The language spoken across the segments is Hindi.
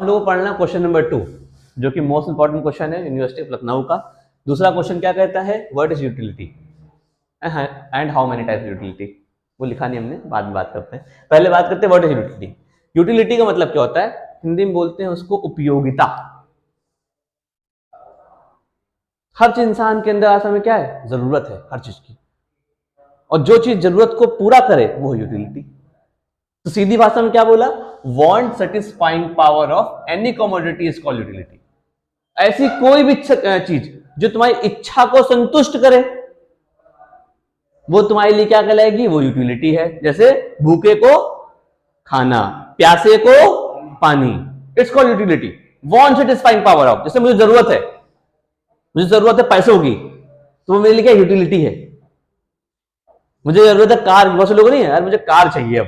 हम लोग को पढ़ना क्वेश्चन नंबर 2 जो कि मोस्ट इंपॉर्टेंट क्वेश्चन है यूनिवर्सिटी ऑफ लखनऊ का। दूसरा क्वेश्चन क्या कहता है, what is utility and how many types utility. वो लिखा नहीं हमने, बाद में बात करते हैं। पहले बात करते हैं व्हाट इज यूटिलिटी। यूटिलिटी का मतलब क्या होता है, हिंदी में बोलते हैं उसको उपयोगिता। हर चीज इंसान के अंदर असल में क्या है, जरूरत है हर चीज की, और जो चीज जरूरत को पूरा करे वो यूटिलिटी। तो सीधी भाषा में क्या बोला, want satisfying power of any commodity is called utility. ऐसी कोई भी चीज जो तुम्हारी इच्छा को संतुष्ट करे वो तुम्हारे लिए क्या कहलाएगी, वो यूटिलिटी है। जैसे भूखे को खाना, प्यासे को पानी, it's called utility. Want satisfying power of, जैसे मुझे जरूरत है पैसों की, तो वो मेरे लिए क्या यूटिलिटी है। मुझे जरूरत है कार, बहुत से लोग नहीं है यार मुझे कार चाहिए, अब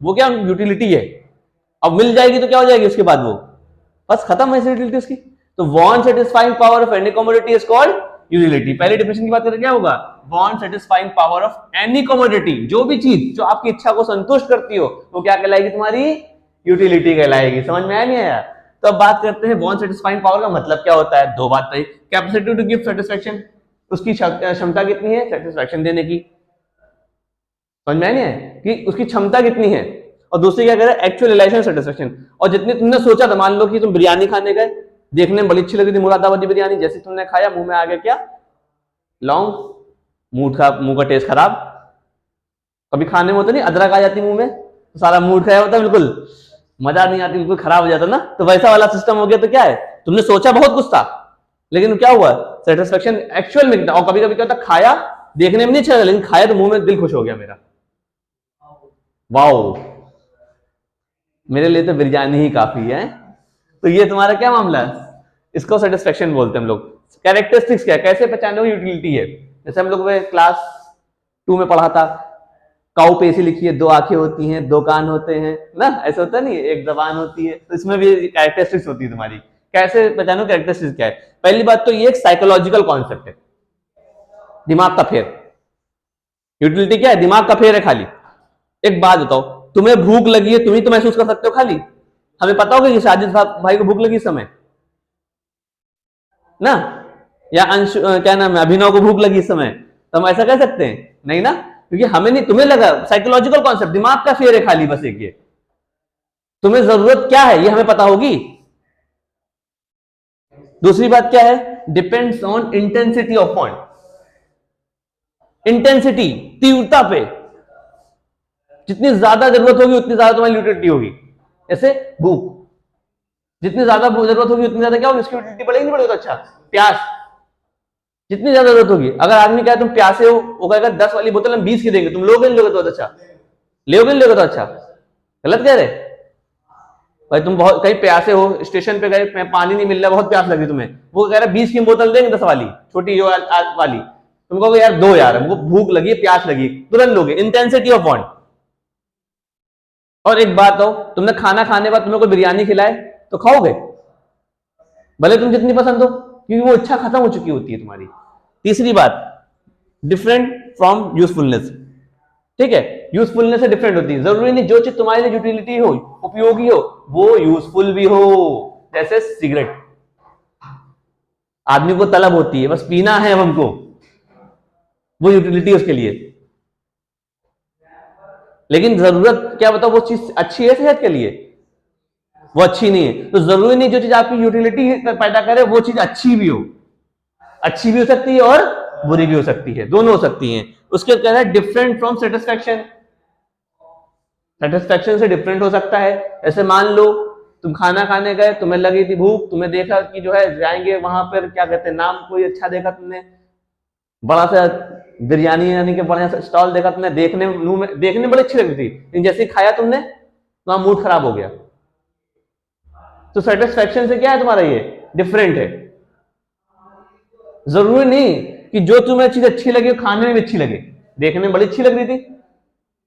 वो क्या यूटिलिटी है। अब मिल जाएगी तो क्या हो जाएगी उसके बाद, वो बस खत्म है यूटिलिटी उसकी। तो want satisfying power of any commodity is called utility. पहले डेफिनेशन की बात करें क्या होगा, want satisfying power of any commodity, जो भी चीज जो आपकी इच्छा को संतुष्ट करती हो वो क्या कहलाएगी, तुम्हारी यूटिलिटी कहलाएगी। समझ में आया नहीं आया? तो अब बात करते हैं वांट सेटिस्फाइंग पावर का मतलब क्या होता है। दो बात है, कैपेसिटी टू गिव सेटिस्फेक्शन, उसकी क्षमता कितनी है सेटिस्फेक्शन देने की। समझ में नहीं है कि उसकी क्षमता कितनी है। और दूसरी क्या कह रहा है, एक्चुअल रियलाइजेशन सेटिस्फेक्शन। और जितने तुमने सोचा था, मान लो कि तुम बिरयानी खाने गए, देखने में बड़ी अच्छी लगी थी मुरादाबादी बिरयानी, जैसे तुमने खाया मुंह में आ गया क्या, लौंग, मुंह का टेस्ट खराब। कभी खाने में होता नहीं, अदरक आ जाती मुंह में तो सारा मूड खराब होता है, बिल्कुल मजा नहीं आती, बिल्कुल खराब हो जाता ना। तो वैसा वाला सिस्टम हो गया। तो क्या है, तुमने सोचा बहुत कुछ था लेकिन क्या हुआ, सेटिस्फेक्शन एक्चुअल में कितना। और कभी कभी क्या होता, खाया देखने में नहीं अच्छा लेकिन खाया तो मुंह में दिल खुश हो गया मेरा, वाओ मेरे लिए तो बिरयानी ही काफी है। तो ये तुम्हारा क्या मामला है, इसको सेटिस्फेक्शन बोलते हैं हम लोग। कैरेक्टरिस्टिक्स क्या है, कैसे पहचाने वो यूटिलिटी है। जैसे हम लोग क्लास 2 में पढ़ा था, काऊ पे ऐसी लिखी है, 2 आंखें होती हैं, 2 कान होते हैं ना, ऐसा होता नहीं, एक जबान होती है। तो इसमें भी कैरेक्टरिस्टिक्स होती है तुम्हारी। कैसे पहचानो कैरेक्टरिस्टिक्स क्या है। पहली बात तो ये एक साइकोलॉजिकल कॉन्सेप्ट है, दिमाग का फेर। यूटिलिटी क्या है, दिमाग का फेर है खाली। एक बात बताओ, तुम्हें भूख लगी है, तुम ही तो महसूस कर सकते हो खाली। हमें पता होगा कि साजिद भाई को भूख लगी इस समय ना, या अंश क्या नाम है, अभिनव को भूख लगी इस समय, तो हम ऐसा कह सकते हैं नहीं ना, क्योंकि हमें नहीं, तुम्हें लगा। साइकोलॉजिकल कॉन्सेप्ट, दिमाग का फेर है खाली, बस एक ये। तुम्हें जरूरत क्या है ये हमें पता होगी। दूसरी बात क्या है, depends on intensity of want. Intensity, तीव्रता पे, जितनी ज्यादा जरूरत होगी उतनी ज्यादा तुम्हारी यूटिलिटी होगी। जैसे भूख, जितनी ज्यादा जरूरत होगी उतनी ज्यादा क्या होगी, उसकी यूटिलिटी बढ़ेगी नहीं बढ़ेगी। तो अच्छा, प्यास, जितनी ज्यादा जरूरत होगी, अगर आदमी कहे तुम प्यासे हो, वो कहेगा 10 वाली बोतल हम 20 की देंगे, तुम लोगे नहीं लोगे तो अच्छा, लोगे नहीं लोगे तो अच्छा। गलत कह रहे भाई, तुम बहुत कहीं प्यासे हो, स्टेशन पे गए, पानी नहीं मिल रहा, बहुत प्यास लगी तुम्हें, वो कह रहा 20 की बोतल देंगे, 10 वाली छोटी जो वाली। तुम कहोगे यार दो यार, हमको भूख लगी, प्यास लगी, तुरंत लोगे। Intensity of want. और एक बात हो, तुमने खाना खाने के बाद तुम्हें कोई बिरयानी खिलाए तो खाओगे, भले तुम जितनी पसंद हो, क्योंकि वो इच्छा खत्म हो चुकी होती है तुम्हारी। तीसरी बात, डिफरेंट फ्रॉम यूजफुलनेस। ठीक है, यूजफुलनेस से डिफरेंट होती है। जरूरी नहीं जो चीज तुम्हारे लिए यूटिलिटी हो, उपयोगी हो, वो यूजफुल भी हो। जैसे सिगरेट, आदमी को तलब होती है, बस पीना है अब हमको, वो यूटिलिटी उसके लिए। लेकिन जरूरत क्या बताओ, वो चीज अच्छी है सेहत के लिए, वो अच्छी नहीं है। तो जरूरी नहीं जो चीज आपकी यूटिलिटी पैदा करे वो चीज अच्छी भी हो। अच्छी भी हो सकती है और बुरी भी हो सकती है, दोनों हो सकती हैं। उसके कहना है डिफरेंट फ्रॉम सेटिस्फैक्शन। सेटिस्फैक्शन से डिफरेंट हो सकता है। ऐसे मान लो तुम खाना खाने गए, तुम्हें लगी थी भूख, तुम्हें देखा कि जो है जाएंगे वहां पर, क्या कहते हैं नाम, कोई अच्छा देखा तुमने, बड़ा सा बिरयानी यानी कि बड़ा सा स्टॉल देखा तुमने, देखने में बड़ी अच्छी लगी थी, लेकिन जैसे खाया तुमने तो मूड खराब हो गया। तो सेटिस्फैक्शन से क्या है तुम्हारा, ये डिफरेंट है। जरूरी नहीं कि जो तुम्हें चीज अच्छी लगे खाने में भी अच्छी लगे। देखने में बड़ी अच्छी लग रही थी,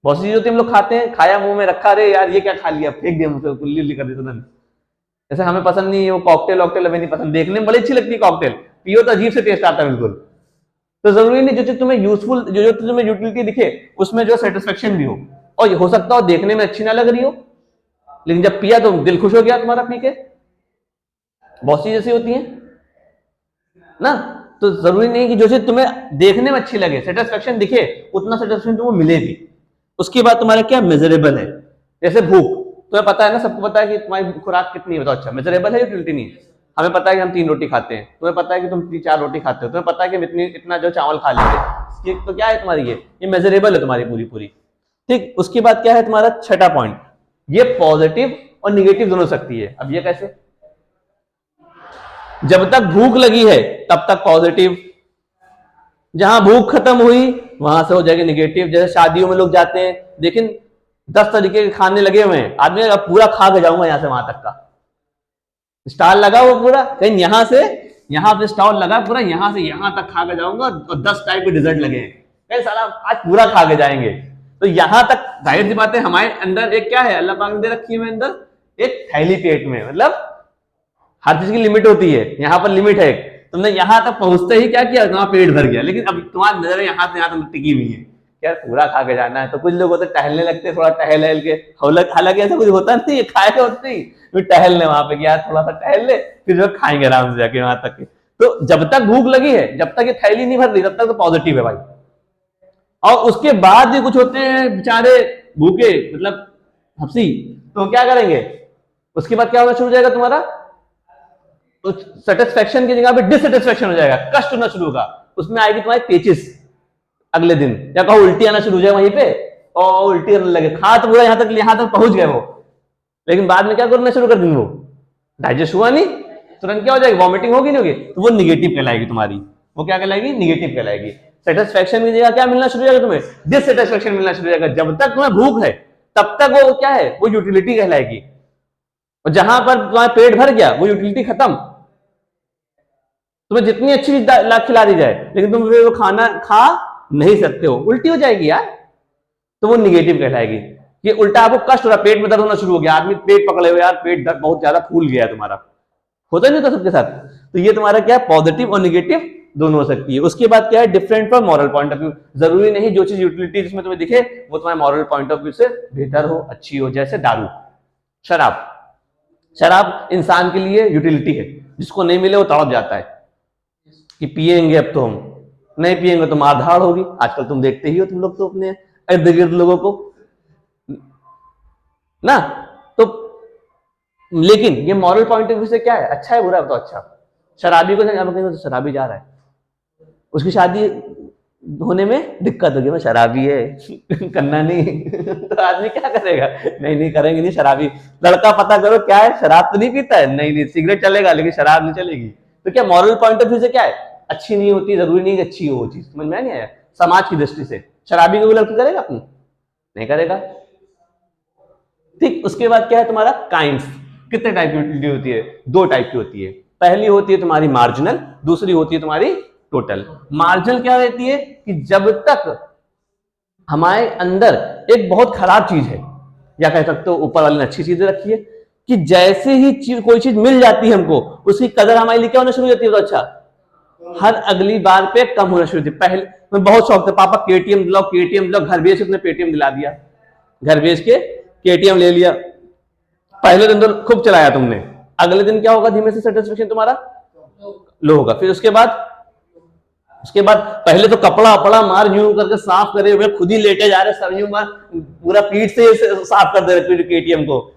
बहुत सी चीजें होती हम लोग खाते हैं, खाया मुंह में रखा, अरे यार ये क्या खा लिया, फेंक दिया मुझे, कुल्ली उल्ली कर दी तुरंत। जैसे हमें पसंद नहीं है वो कॉकटेल वॉकटेल, हमें नहीं पसंद, देखने में बड़ी अच्छी लगती है कॉकटेल, पियो तो अजीब से टेस्ट आता है बिल्कुल। तो जरूरी नहीं जो चीज तुम्हें यूजफुल, जो तुम्हें यूटिलिटी दिखे उसमें जो सेटिस्फेक्शन भी हो। और हो सकता हो देखने में अच्छी ना लग रही हो, लेकिन जब पिया तो दिल खुश हो गया तुम्हारा पी के। बहुत सी जैसी होती हैं ना, तो जरूरी नहीं कि जो चीज तुम्हें देखने में अच्छी लगे, सेटिस्फेक्शन दिखे, उतना सेटिस्फेक्शन तुमको मिले भी। उसके बाद तुम्हारा क्या मेजरेबल है, जैसे भूख, तुम्हें पता है ना, सबको पता है कि तुम्हारी खुराक कितनी है, बताओ। अच्छा, मेजरेबल है, यूटिलिटी नहीं है। हमें पता है कि हम 3 रोटी खाते हैं, तुम्हें पता है कि तुम 4 रोटी खाते हो, तुम्हें पता है कि इतनी इतना जो चावल खा लेंगे, तो क्या है तुम्हारी, ये मेजरेबल है तुम्हारी पूरी पूरी। ठीक, उसके बाद क्या है तुम्हारा छठा पॉइंट, ये पॉजिटिव और निगेटिव दोनों सकती है। अब ये कैसे, जब तक भूख लगी है तब तक पॉजिटिव, जहां भूख खत्म हुई वहां से हो जाएगी निगेटिव। जैसे शादियों में लोग जाते हैं, लेकिन 10 तरीके के खाने लगे हुए हैं, आदमी अब पूरा खा के जाऊंगा यहां से वहां तक का, स्टॉल लगा वो पूरा, कहीं यहां से यहां पे स्टॉल लगा पूरा, यहां से यहां तक खा के जाऊंगा, और 10 टाइप के डिजर्ट लगे हैं, कहीं साला आज पूरा खा के जाएंगे। तो यहां तक जाहिर सी बात है, हमारे अंदर एक क्या है, अल्लाह पाक ने दे रखी है अंदर एक थैली पेट में, मतलब हर चीज की लिमिट होती है, यहां पर लिमिट है। तुमने यहां तक पहुंचते ही क्या किया, तुम्हारा पेट भर गया, लेकिन अब तुम्हारी नजर यहां से यहां तक टिकी हुई है, क्या पूरा खा के जाना है। तो कुछ लोग होते टहलने लगते हैं, थोड़ा टहल के, हालांकि ऐसा कुछ होता नहीं, खाए होते ही फिर टहलने वहां पे, यार थोड़ा सा टहल ले, फिर जो खाएंगे आराम से जाके वहां तक। तो जब तक भूख लगी है, जब तक ये थैली नहीं भर रही, तब तक तो पॉजिटिव है भाई। और उसके बाद भी कुछ होते हैं बेचारे भूखे, मतलब हफ्सी, तो क्या करेंगे, उसके बाद क्या होना शुरू हो जाएगा तुम्हारा, तो सेटिस्फेक्शन की जगह पे डिससेटिस्फेक्शन हो जाएगा, कष्ट होना शुरू होगा, उसमें आएगी तुम्हारी पेचिस अगले दिन, या कहो उल्टी आना शुरू हो जाए वहीं पे, और उल्टी आने लगे, खा तो पूरा यहां तक पहुंच गए वो, लेकिन बाद में क्या करना शुरू कर देंगे, वो डाइजेस्ट हुआ नहीं, तुरंत क्या हो जाएगी, वॉमिटिंग होगी नहीं होगी, तो वो निगेटिव कहलाएगी तुम्हारी, वो क्या कहलाएगी, निगेटिव कहलाएगी। सेटिस्फेक्शन की जगह क्या मिलना शुरू हो जाएगा तुम्हें, डिससेटिस्फेक्शन मिलना शुरू हो जाएगा। जब तक तुम्हें भूख है तब तक वो क्या है, वो यूटिलिटी कहलाएगी, और जहां पर तुम्हारा पेट भर गया वो यूटिलिटी खत्म। तुम्हें जितनी अच्छी चीज खिला दी जाए, लेकिन तुम वो खाना खा नहीं सकते हो, उल्टी हो जाएगी यार, तो वो निगेटिव कहलाएगी। ये उल्टा आपको कष्ट हो रहा, पेट में दर्द होना शुरू हो गया, आदमी पेट पकड़े हुए, यार पेट दर्द बहुत ज्यादा फूल गया तुम्हारा, होता नहीं होता सबके साथ। तो ये तुम्हारा क्या है, पॉजिटिव और निगेटिव दोनों हो सकती है। उसके बाद क्या है, different from moral point of view, जरूरी नहीं जो चीज यूटिलिटी जिसमें तुम्हें दिखे वो तुम्हारे मॉरल पॉइंट ऑफ व्यू से बेहतर हो, अच्छी हो। जैसे दारू, शराब इंसान के लिए यूटिलिटी है, जिसको नहीं मिले वो तड़प जाता है कि पिएंगे, अब तो हम नहीं पिएंगे तो मारधाड़ होगी। आजकल तुम देखते ही हो, तुम लोग तो अपने इर्द गिर्द लोगों को ना, तो लेकिन ये मॉरल पॉइंट ऑफ व्यू से क्या है, अच्छा है बुरा है, तो अच्छा। शराबी को तो शराबी जा रहा है, उसकी शादी होने में दिक्कत होगी, मैं शराबी है करना नहीं तो आदमी क्या करेगा, नहीं करेंगे नहीं शराबी। लड़का पता करो क्या है, शराब तो नहीं पीता है, नहीं सिगरेट चलेगा लेकिन शराब नहीं चलेगी। तो क्या मॉरल पॉइंट ऑफ व्यू से क्या है, अच्छी नहीं होती, जरूरी नहीं अच्छी हो वो चीज, समझ में नहीं आया। समाज की दृष्टि से शराबी को लड़की करेगा अपनी, नहीं करेगा। ठीक, उसके बाद क्या है तुम्हारा काइंड्स, कितने टाइप की यूटिलिटी होती है, 2 टाइप की होती है। पहली होती है तुम्हारी मार्जिनल, दूसरी होती है तुम्हारी टोटल। मार्जिनल क्या रहती है कि जब तक हमारे अंदर एक बहुत खराब चीज है, या कह सकते हो ऊपर वाले ने अच्छी चीजें रखी है, कि जैसे ही कोई चीज मिल जाती है हमको, उसकी कदर हमारे लिए क्या होना शुरू हो जाती है, तो अच्छा हर अगली बार पे कम होना शुरू होती है। पहले मैं बहुत शौक था, पापा केटीएम दिलाओ, घर बेच के तुमने पेटीएम दिला दिया, घर बेच के केटीएम ले लिया, पहले दिन तो खूब चलाया तुमने, अगले दिन क्या होगा, धीमे से सेटिस्फेक्शन तुम्हारा लो होगा। फिर उसके बाद पहले तो कपड़ा अपड़ा मार यूं करके साफ करे हुए, खुद ही लेटे जा रहे, सर यूं मार पूरा पीठ से साफ कर दे रहे केटीएम को,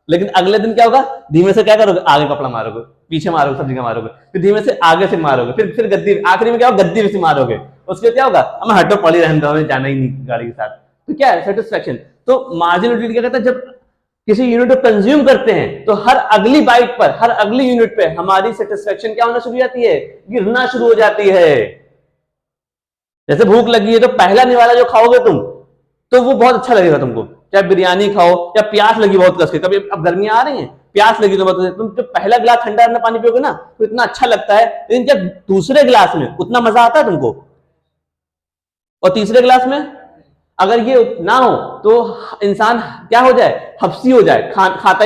लेकिन अगले दिन क्या होगा, धीमे से क्या करोगे, आगे कपड़ा मारोगे, पीछे मारोगे, सब जगह मारोगे, फिर धीमे से आगे से मारोगे, फिर गद्दी, आखिरी में क्या होगा, गद्दी से मारोगे। उसके क्या होगा, हमें हटो पड़ी रहने दो, हमें जाना ही नहीं गाड़ी के साथ। तो क्या है, सेटिस्फेक्शन। तो मार्जिनल यूटिलिटी क्या कहता है, जब किसी यूनिट को कंज्यूम करते हैं तो हर अगली बाइट पर, हर अगली यूनिट पे हमारी सेटिस्फेक्शन क्या होना शुरू हो जाती है, गिरना शुरू हो जाती है। जैसे भूख लगी है तो पहला निवाला जो खाओगे तुम, तो वो बहुत अच्छा लगेगा तुमको, चाहे बिरयानी खाओ, या प्यास लगी बहुत कस के, कभी अब गर्मियां आ रही हैं, प्यास लगी तो तुम जो पहला गिलास ठंडा ठंडा पानी पियोगे ना, तो इतना अच्छा लगता है, लेकिन जब दूसरे गिलास में उतना मजा आता है तुमको, और तीसरे गिलास में अगर ये ना हो तो इंसान क्या हो जाए, हफ्सी हो जाए, खाता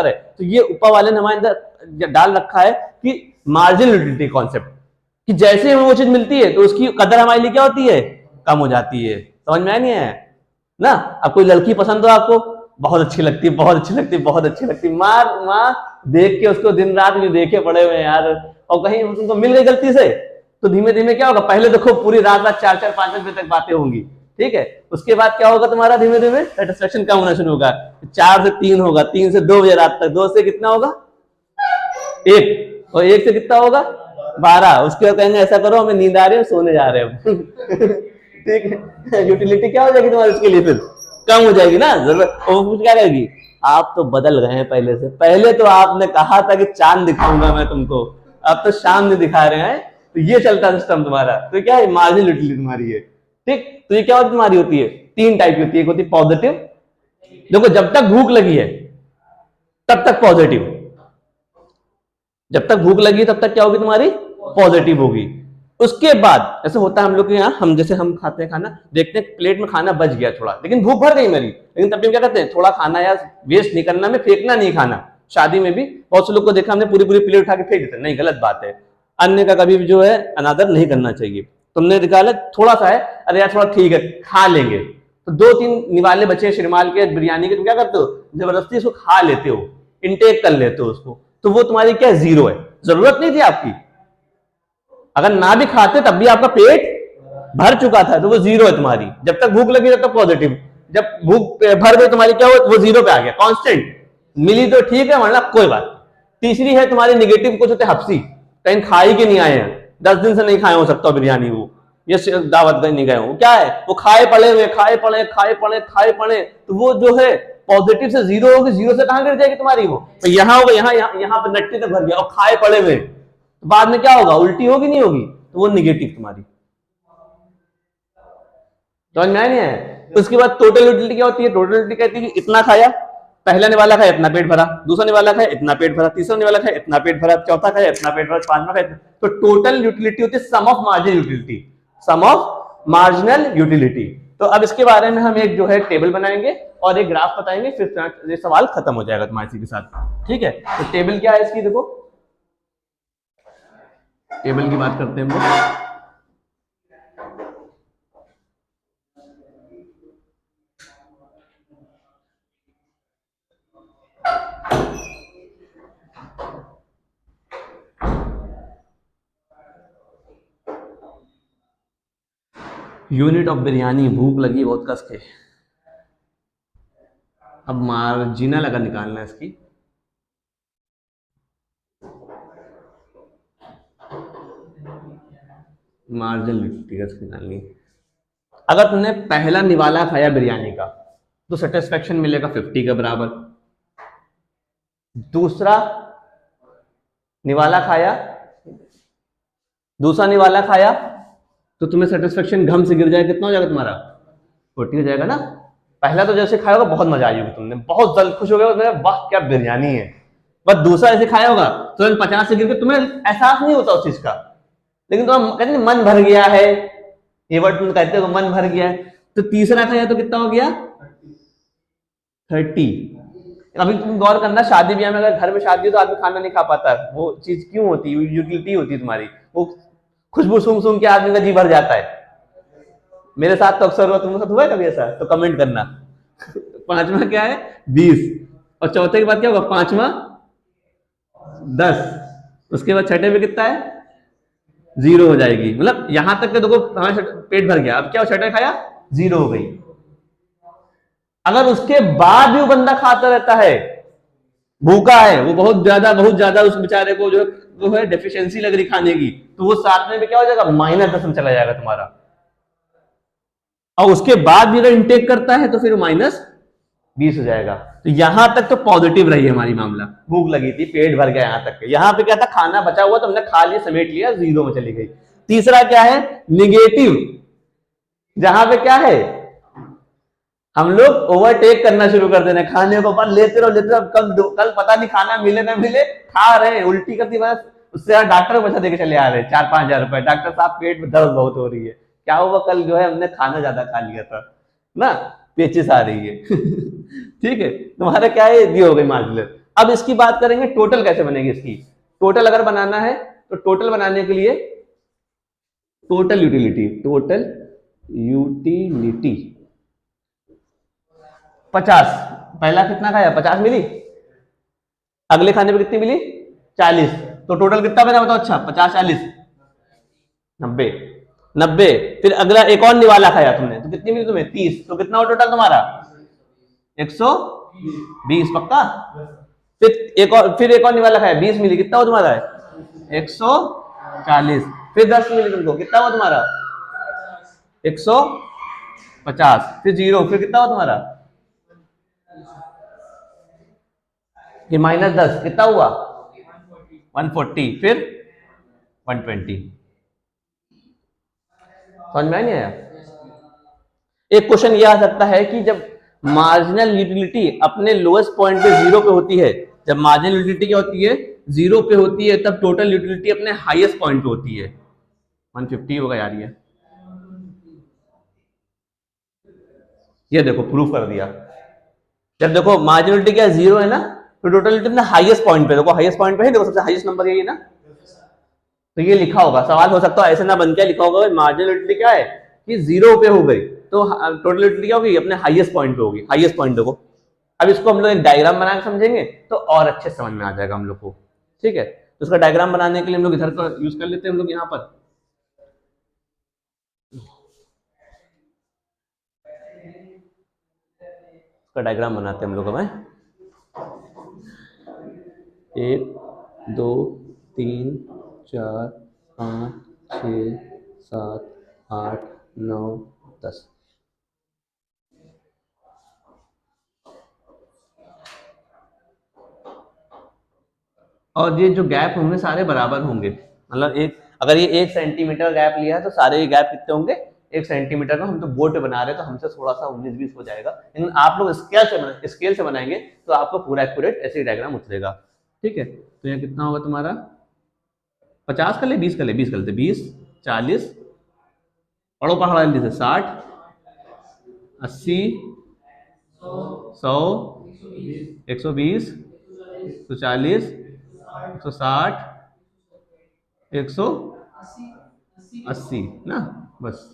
रहे। तो ये ऊपर वाले ने हमारे अंदर डाल रखा है कि मार्जिनल यूटिलिटी कॉन्सेप्ट, कि जैसे हमें वो चीज मिलती है तो उसकी कदर हमारे लिए क्या होती है, कम हो जाती है। समझ में नहीं है ना। अब कोई लड़की पसंद हो आपको, बहुत अच्छी लगती, बहुत अच्छी लगती, बहुत अच्छी लगती। माँ माँ देख के उसको दिन रात में देखे पड़े हुए यार, और कहीं तुमको मिल गई गलती से तो धीमे धीमे क्या होगा, पहले देखो पूरी रात रात 4-4 5-5 बजे तक बातें होंगी, ठीक है। उसके बाद क्या होगा, तुम्हारा धीमे धीमे सेटिस्फेक्शन कम होना शुरू होगा, 4 से 3 होगा, 3 से 2 बजे रात तक, 2 से कितना होगा 1, और 1 से कितना होगा 12। उसके बाद कहेंगे ऐसा करो हमें नींद आ रही है, सोने जा रहे हो ठीक है। यूटिलिटी क्या हो जाएगी तुम्हारी उसके लिए, फिर कम हो जाएगी ना जरूरत। और क्या कहेगी, आप तो बदल गए हैं पहले से, पहले तो आपने कहा था कि चांद दिखाऊंगा मैं तुमको, अब तो शाम नहीं दिखा रहे हैं। तो ये चलता सिस्टम तुम्हारा, तो क्या है मार्जिनल यूटिलिटी तुम्हारी है, ठीक। तो ये क्या तुम्हारी होती है, 3 टाइप की होती है। एक होती है पॉजिटिव, देखो जब तक भूख लगी है तब तक पॉजिटिव, जब तक भूख लगी तब तक क्या होगी तुम्हारी पॉजिटिव होगी। उसके बाद ऐसे होता है हम लोग के यहाँ, हम जैसे हम खाते हैं खाना, देखते हैं प्लेट में खाना बच गया थोड़ा, लेकिन भूख भर गई मेरी, लेकिन तब भी क्या करते हैं, थोड़ा खाना यार वेस्ट नहीं करना, में फेंकना नहीं खाना। शादी में भी बहुत से लोग को देखा हमने, पूरी पूरी प्लेट उठा के फेंक देते, नहीं गलत बात है। अन्य का कभी भी जो है अनादर नहीं करना चाहिए। तुमने निकाला थोड़ा सा है, अरे यार थोड़ा ठीक है खा लेंगे, तो 2-3 निवाले बचे श्रीमाल के बिरयानी के, तुम क्या करते हो जबरदस्ती उसको खा लेते हो, इनटेक कर लेते हो उसको, तो वो तुम्हारी क्या जीरो है, जरूरत नहीं थी आपकी। अगर ना भी खाते तब भी आपका पेट भर चुका था, तो वो जीरो है तुम्हारी। जब तक भूख लगी तब तक पॉजिटिव, जब भूख भर गई तुम्हारी क्या हो, वो जीरो पे आ गया, कांस्टेंट मिली तो ठीक है वरना कोई बात। तीसरी है तुम्हारी निगेटिव, कुछ होते हफ्सी, कहीं खाई के नहीं आए हैं, 10 दिन से नहीं खाए हो सकता बिरयानी, वो ये दावत नहीं गए हो, क्या है वो खाए पड़े हुए, खाए पड़े खाए पड़े खाए पड़े, तो वो जो है पॉजिटिव से जीरो होगी, जीरो से कहां गिर जाएगी तुम्हारी, वो तो यहाँ होगा, यहाँ पे नट्टी तक भर गया और खाए पड़े हुए, तो बाद में क्या होगा, उल्टी होगी नहीं होगी, तो वो निगेटिव तुम्हारी। समझ में आया नहीं है। उसके बाद टोटल यूटिलिटी क्या होती है, टोटल यूटिलिटी कहती है कि इतना खाया, पहला निवाला खाया इतना पेट भरा, दूसरा निवाला खाया इतना पेट भरा, तीसरा निवाला खाया इतना पेट भरा, चौथा खाया इतना पेट भरा, पांचवा खाया। तो टोटल यूटिलिटी होती है sum of marginal utility, sum of marginal utility. तो अब इसके बारे में हम एक जो है टेबल बनाएंगे और एक ग्राफ बताएंगे, फिर ये सवाल खत्म हो जाएगा तुम्हारे इसी के साथ, ठीक है। तो टेबल क्या है इसकी, देखो टेबल की बात करते हैं हम लोग। यूनिट ऑफ बिरयानी, भूख लगी बहुत कस के, अब मार्जिनल अगर निकालना है इसकी, मार्जिनल यूटिलिटी निकालनी, अगर तुमने पहला निवाला खाया बिरयानी का तो सेटिस्फेक्शन मिलेगा 50 के बराबर, दूसरा निवाला खाया, दूसरा निवाला खाया तो तुम्हें सेटिस्फेक्शन घम से गिर जाएगा, कितना हो जाएगा तुम्हारा 40 हो जाएगा ना। पहला तो जैसे खाया होगा बहुत मजा आई होगी, तुमने बहुत जल्द खुश हो गए, वाह क्या बिरयानी है, बस दूसरा ऐसे खाया होगा तो 50 से गिर के तुम्हें एहसास नहीं होता उस चीज का, लेकिन तुम कहते हैं मन भर गया है, ये वर्ड तुम कहते हो मन भर गया है। तो तीसरा खाया तो कितना हो गया 30। अभी तुम गौर करना, शादी ब्याह में अगर घर में शादी हो तो आदमी खाना नहीं खा पाता, वो चीज क्यों होती है, यूटिलिटी होती है तुम्हारी, वो खुशबू सूंघ सूंघ के आदमी का जी भर जाता है। मेरे साथ तो अक्सर हुआ, तुम्हारे साथ हुआ है कभी ऐसा, तो कमेंट करना। पांचवा क्या है 20, और चौथे के बाद क्या होगा पांचवा 10, उसके बाद छठे में कितना है 0 हो जाएगी, मतलब यहां तक के देखो हमारे पेट भर गया, अब क्या छठे खाया 0 हो गई। अगर उसके बाद भी वो बंदा खाता रहता है, भूखा है वो बहुत ज्यादा उस बेचारे को जो है डेफिशिएंसी लग रही खाने की, तो वो साथ में भी क्या हो जाएगा -10 में चला जाएगा तुम्हारा। और उसके बाद भी अगर इंटेक करता है तो फिर -20 हो जाएगा। तो यहां तक तो पॉजिटिव रही हमारी मामला, भूख लगी थी पेट भर गया यहां तक के, यहां पे क्या था खाना बचा हुआ तो हमने खा लिया समेट लिया 0 में चली गई। तीसरा क्या है निगेटिव, जहां पे क्या है हम लोग ओवरटेक करना शुरू कर देना, खाने को बस लेते रहो, कल पता नहीं खाना मिले ना मिले, खा रहे हैं उल्टी करती, बस उससे डॉक्टर को पैसा देके चले आ रहे हैं 4-5 हजार रुपए, डॉक्टर साहब पेट में दर्द बहुत हो रही है, क्या हुआ कल जो है हमने खाना ज्यादा खा लिया था ना, पेचिस आ रही है ठीक है, तुम्हारा क्या है ये हो गई मार्जिनल। अब इसकी बात करेंगे टोटल कैसे बनेगी इसकी। टोटल अगर बनाना है तो टोटल बनाने के लिए टोटल यूटिलिटी 50 पहला कितना खाया, 50 मिली, अगले खाने पे कितनी मिली, 40, तो टोटल कितना बना बताओ। अच्छा 50 40 90, 90, फिर अगला एक और निवाला खाया तुमने तो कितनी मिली तुम्हें, 30, तो कितना हो टोटल तुम्हारा 120, पक्का। फिर एक और निवाला खाया, 20 मिली, कितना हो तुम्हारा है 140, फिर 10 मिली तुमको, कितना हुआ तुम्हारा 150, फिर 0, फिर कितना हुआ तुम्हारा, ये -10 कितना हुआ 140, फिर 120। समझ में नहीं आया। एक क्वेश्चन ये आ सकता है कि जब मार्जिनल यूटिलिटी अपने लोएस्ट पॉइंट पे 0 पे होती है, जब मार्जिनल यूटिलिटी क्या होती है 0 पे होती है, तब टोटल यूटिलिटी अपने हाईएस्ट पॉइंट पे होती है। 150 होगा यार, ये देखो प्रूफ कर दिया। जब देखो मार्जिनल यूटिलिटी क्या 0 है ना, तो टोटल यूटिलिटी अपने हाईएस्ट पॉइंट पे, देखो हाईएस्ट पॉइंट पे है, देखो सबसे हाईएस्ट नंबर यही है ना, तो ये लिखा होगा। सवाल हो सकता है ऐसे ना बन के लिखा होगा मार्जिनल यूटिलिटी क्या है कि 0 पे हो गई, तो टोटल यूटिलिटी क्या होगी अपने हाईएस्ट पॉइंट पे होगी, हाईएस्ट पॉइंट देखो। अब इसको हम लोग एक डायग्राम बना के समझेंगे तो और अच्छे समझ में आ जाएगा हम लोग को, ठीक है। तो उसका डायग्राम बनाने के लिए हम लोग इधर का यूज कर लेते हैं, हम लोग यहाँ पर उसका डायग्राम बनाते हैं हम लोग। हमें 1 2 3 4 5 6 7 8 9 10, और ये जो गैप होंगे सारे बराबर होंगे, मतलब एक अगर ये 1 सेंटीमीटर गैप लिया है तो सारे ये गैप कितने होंगे 1 सेंटीमीटर का। हम तो बोर्ड पे बना रहे हैं तो हमसे थोड़ा सा 19-20 हो जाएगा, लेकिन आप लोग स्केल से बनाएंगे तो आपको पूरा एक्यूरेट ऐसे ही डायग्राम उतरेगा, ठीक है। तो यहाँ कितना होगा तुम्हारा 50 कर ले 20 कर ले 20 कर लेते 20 40 पढ़ो पढ़ा जैसे 60 80 100 120 140 160 180 ना, बस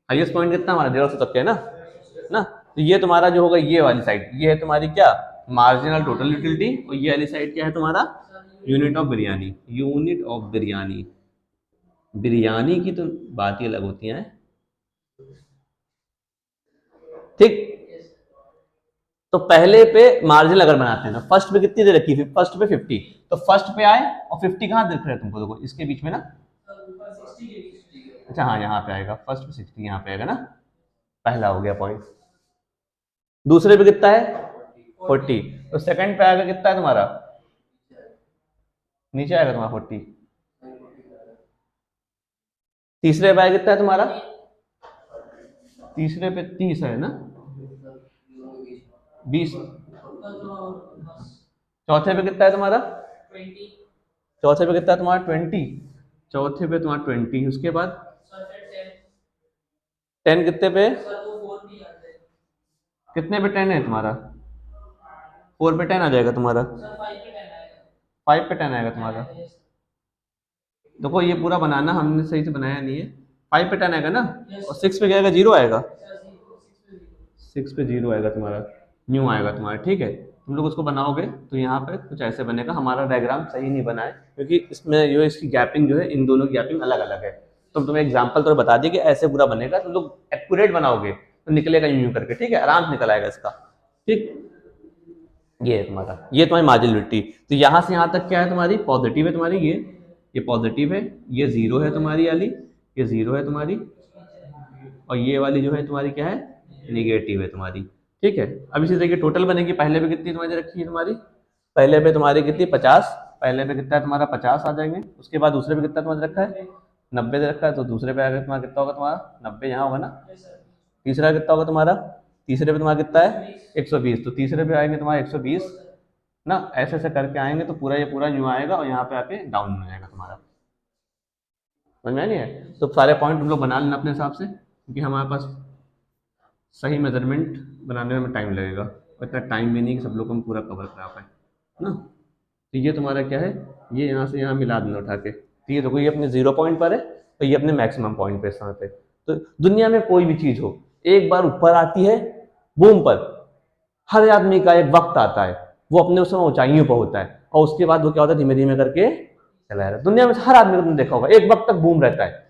हाईएस्ट पॉइंट कितना हमारा 150 तक है ना। तो ये तुम्हारा जो होगा ये वाली साइड, ये है तुम्हारी क्या मार्जिनल टोटल यूटिलिटी, और ये वाली साइड क्या है तुम्हारा unit of biryani. Unit of biryani, biryani की तो बात ही अलग होती है, ठीक। तो पहले पे मार्जिन अगर बनाते हैं ना, फर्स्ट पे कितनी दे रखी है, फर्स्ट पे 50, तो फर्स्ट पे आए और 50 कहाँ दिख रहा है तुमको, देखो इसके बीच में ना, अच्छा हाँ यहाँ पे आएगा, फर्स्ट पे 60 यहाँ पे आएगा ना, पहला हो गया पॉइंट। दूसरे पे कितना है 40, तो सेकंड पे आएगा कितना है तुम्हारा, नीचे आएगा तुम्हारा 40। तीसरे पे आएगा कितना है तुम्हारा, तीसरे पे 30 है ना, 20। चौथे पे कितना है तुम्हारा, चौथे पे कितना है तुम्हारा 20, चौथे पे तुम्हारा 20, उसके बाद 10 कितने पे, कितने पे 10 है तुम्हारा, 4 पे 10 आ जाएगा तुम्हारा, 5 पे 10 आएगा तुम्हारा। देखो ये पूरा बनाना हमने सही से बनाया नहीं है, 5 पे 10 आएगा ना, और 6 पे क्या आएगा 0 आएगा, 6 पे 0 आएगा तुम्हारा, न्यू आएगा तुम्हारा, ठीक है। तुम लोग उसको बनाओगे तो यहाँ पे कुछ ऐसे बनेगा। हमारा डायग्राम सही नहीं बना है क्योंकि इसमें जो इसकी गैपिंग जो है इन दोनों की गैपिंग अलग अलग है, तो तुम्हें एग्जाम्पल तो बता दिए कि ऐसे पूरा बनेगा। तुम लोग एक्यूरेट बनाओगे तो निकलेगा यूं करके, ठीक है, आराम से निकल आएगा इसका, ठीक। ये है तुम्हारा, ये तुम्हारी मार्जिनलिटी। तो यहाँ से यहाँ तक क्या है तुम्हारी पॉजिटिव है तुम्हारी, ये पॉजिटिव है, ये 0 है तुम्हारी वाली, ये 0 है तुम्हारी, और ये वाली जो है तुम्हारी क्या है निगेटिव है तुम्हारी, ठीक है। अब इसी तरीके टोटल बनेगी। पहले पे कितनी तुम्हारी रखी है तुम्हारी, पहले पे तुम्हारी कितनी 50, पहले पे कितना है तुम्हारा 50 आ जाएंगे। उसके बाद दूसरे पे कितना तुम्हारा रखा है 90 दे रखा है, तो दूसरे पे आएगा तुम्हारा कितना होगा तुम्हारा 90 यहाँ होगा ना। तीसरा कितना होगा तुम्हारा, तीसरे पे तुम्हारा कितना है 120, तो तीसरे पे आएंगे तुम्हारा 120 ना, ऐसे ऐसे करके आएंगे तो पूरा ये पूरा यूँ आएगा और यहाँ पे आके डाउन हो जाएगा तुम्हारा। समझ में नहीं है। तो सारे पॉइंट तुम लोग बना लेना अपने हिसाब से, क्योंकि हमारे पास सही मेजरमेंट बनाने में टाइम लगेगा, और इतना टाइम भी नहीं कि सब लोग हम पूरा कवर करा पाए ना। तो ये तुम्हारा क्या है, ये यहाँ से यहाँ मिला देना उठा के, तो ये देखो ये अपने 0 पॉइंट पर है और ये अपने मैक्सिमम पॉइंट पे इस समय पे। तो दुनिया में कोई भी चीज़ हो एक बार ऊपर आती है बूम पर, हर आदमी का एक वक्त आता है, वो अपने उस समय ऊंचाइयों पर होता है और उसके बाद वो क्या होता है, धीमे धीमे करके चला जाता है। दुनिया में हर आदमी को तुमने देखा होगा, एक वक्त तक बूम रहता है,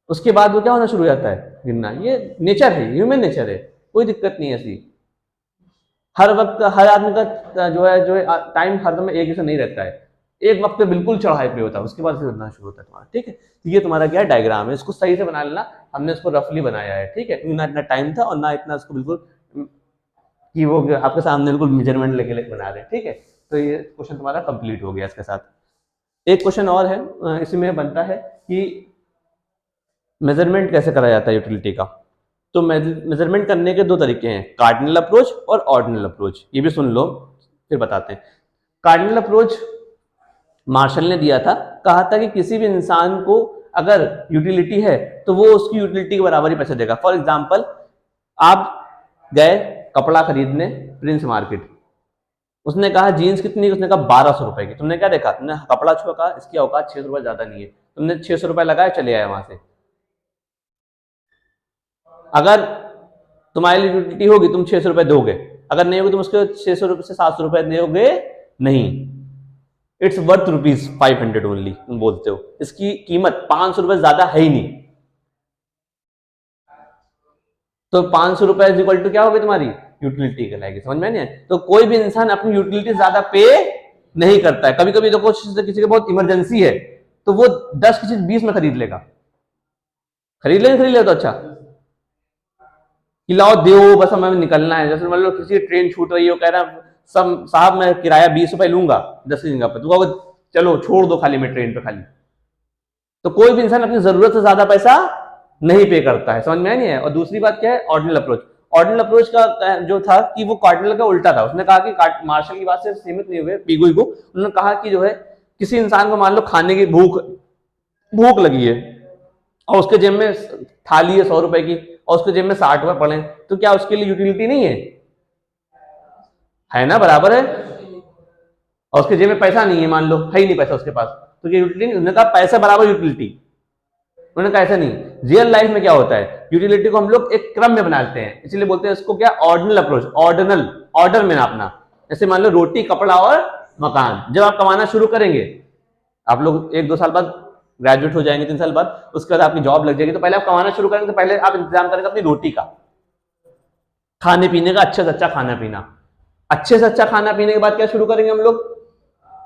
उसके बाद वो क्या होना शुरू हो जाता है, गिरना। ये नेचर है, ह्यूमन नेचर है, कोई दिक्कत नहीं है ऐसी। हर वक्त हर आदमी का जो है टाइम हर समय एक जैसा नहीं रहता है, एक वक्त पे बिल्कुल चढ़ाई पे होता है, उसके बाद फिर गिरना शुरू होता है तुम्हारा। ठीक है, तो ये तुम्हारा क्या है, डायग्राम है, इसको सही से बना लेना। हमने इसको रफली बनाया है, ठीक है, ना इतना टाइम था और ना इतना इसको बिल्कुल कि वो आपके सामने बिल्कुल मेजरमेंट लेके बना रहे हैं। ठीक है, तो ये क्वेश्चन तुम्हारा कंप्लीट हो गया। इसके साथ एक क्वेश्चन और है, इसी में बनता है कि मेजरमेंट कैसे करा जाता है यूटिलिटी का। तो मेजरमेंट करने के दो तरीके हैं, कार्डिनल अप्रोच और ऑर्डिनल अप्रोच। ये भी सुन लो फिर बताते हैं। कार्डिनल अप्रोच मार्शल ने दिया था, कहा था कि किसी भी इंसान को अगर यूटिलिटी है तो वो उसकी यूटिलिटी के बराबर ही पैसे देगा। फॉर एग्जाम्पल, आप गए कपड़ा खरीदने प्रिंस मार्केट, उसने कहा जीन्स कितनी की, उसने कहा 1200 रुपए की। तुमने क्या देखा, तुमने कपड़ा छुआ, कहा इसकी औकात 600 रुपए ज्यादा नहीं है, तुमने 600 रुपए लगाए, चले आए वहां से। अगर तुम्हारी यूटिलिटी होगी तुम 600 रुपए दोगे, अगर नहीं होगी तुम उसके 600 रुपए से 700 रुपए दोगे नहीं। इट्स वर्थ ₹500 ओनली, तुम बोलते हो इसकी कीमत 500 रुपए ज्यादा है ही नहीं। तो 500 रुपए इज इक्वल टू क्या होगी तुम्हारी यूटिलिटी कहलाएगी। समझ में नहीं है? तो कोई भी इंसान अपनी यूटिलिटी ज्यादा पे नहीं करता है। कभी कभी देखो किसी की बहुत इमरजेंसी है तो वो 10 की चीज 20 में खरीद लेगा। खरीद ले तो अच्छा कि लाओ दो बस हमें निकलना है। जैसे मान लो किसी ट्रेन छूट रही हो, कह रहा सब साहब मैं किराया 20 रुपए लूंगा 10 की जगह पर, तो चलो छोड़ दो खाली, मैं ट्रेन पे खाली। तो कोई भी इंसान अपनी जरूरत से ज्यादा पैसा नहीं पे करता है। समझ में नहीं है? और दूसरी बात क्या है, ऑर्डिनल अप्रोच। ऑर्डिनल अप्रोच का जो था कि वो कार्डिनल का उल्टा था। उसने कहा कि मार्शल की बात से सीमित नहीं हुए पिगुई को, उन्होंने कहा कि जो है किसी इंसान को मान लो खाने की भूख लगी है और उसके जेब में थाली है 100 रुपए की और उसके जेब में 60 रुपए पड़े, तो क्या उसके लिए यूटिलिटी नहीं है ना? बराबर है। और उसके जेब में पैसा नहीं है, मान लो है ही नहीं पैसा उसके पास, तो ये यूटिलिटी नहीं। उन्होंने कहा पैसा बराबर यूटिलिटी। उन्होंने कहा ऐसा नहीं, रियल लाइफ में क्या होता है, यूटिलिटी को हम लोग एक क्रम में बनाते हैं, इसलिए बोलते हैं इसको क्या, ऑर्डिनल अप्रोच। ऑर्डिनल, ऑर्डर में नापना। जैसे मान लो रोटी, कपड़ा और मकान। जब आप कमाना शुरू करेंगे, आप लोग 1-2 साल बाद ग्रेजुएट हो जाएंगे, 3 साल बाद, उसके बाद आपकी जॉब लग जाएगी, तो पहले आप कमाना शुरू करेंगे तो पहले आप इंतजाम करेंगे अपनी रोटी का, खाने पीने का, अच्छे से अच्छा खाना पीना। अच्छे से अच्छा खाना पीने के बाद क्या शुरू करेंगे हम लोग,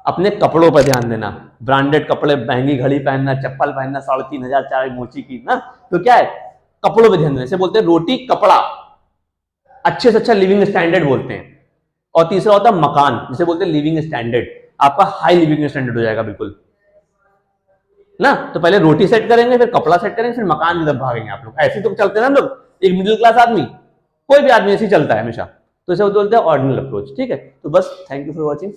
अपने कपड़ों पर ध्यान देना। ब्रांडेड कपड़े, महंगी घड़ी पहनना, चप्पल पहनना 3,500 4 मोची की ना, तो क्या है, कपड़ों पर ध्यान देना। इसे बोलते हैं रोटी, कपड़ा, अच्छे से अच्छा लिविंग स्टैंडर्ड बोलते हैं। और तीसरा होता है मकान, जिसे बोलते हैं लिविंग स्टैंडर्ड। आपका हाई लिविंग स्टैंडर्ड हो जाएगा बिल्कुल ना। तो पहले रोटी सेट करेंगे, फिर कपड़ा सेट करेंगे, फिर मकान की तरफ भागेंगे आप लोग। ऐसे तो चलते हैं ना हम लोग, एक मिडिल क्लास आदमी, कोई भी आदमी ऐसे ही चलता है हमेशा। तो इसे बोलते हैं ऑर्डिनल अप्रोच। ठीक है, तो बस थैंक यू फॉर वॉचिंग।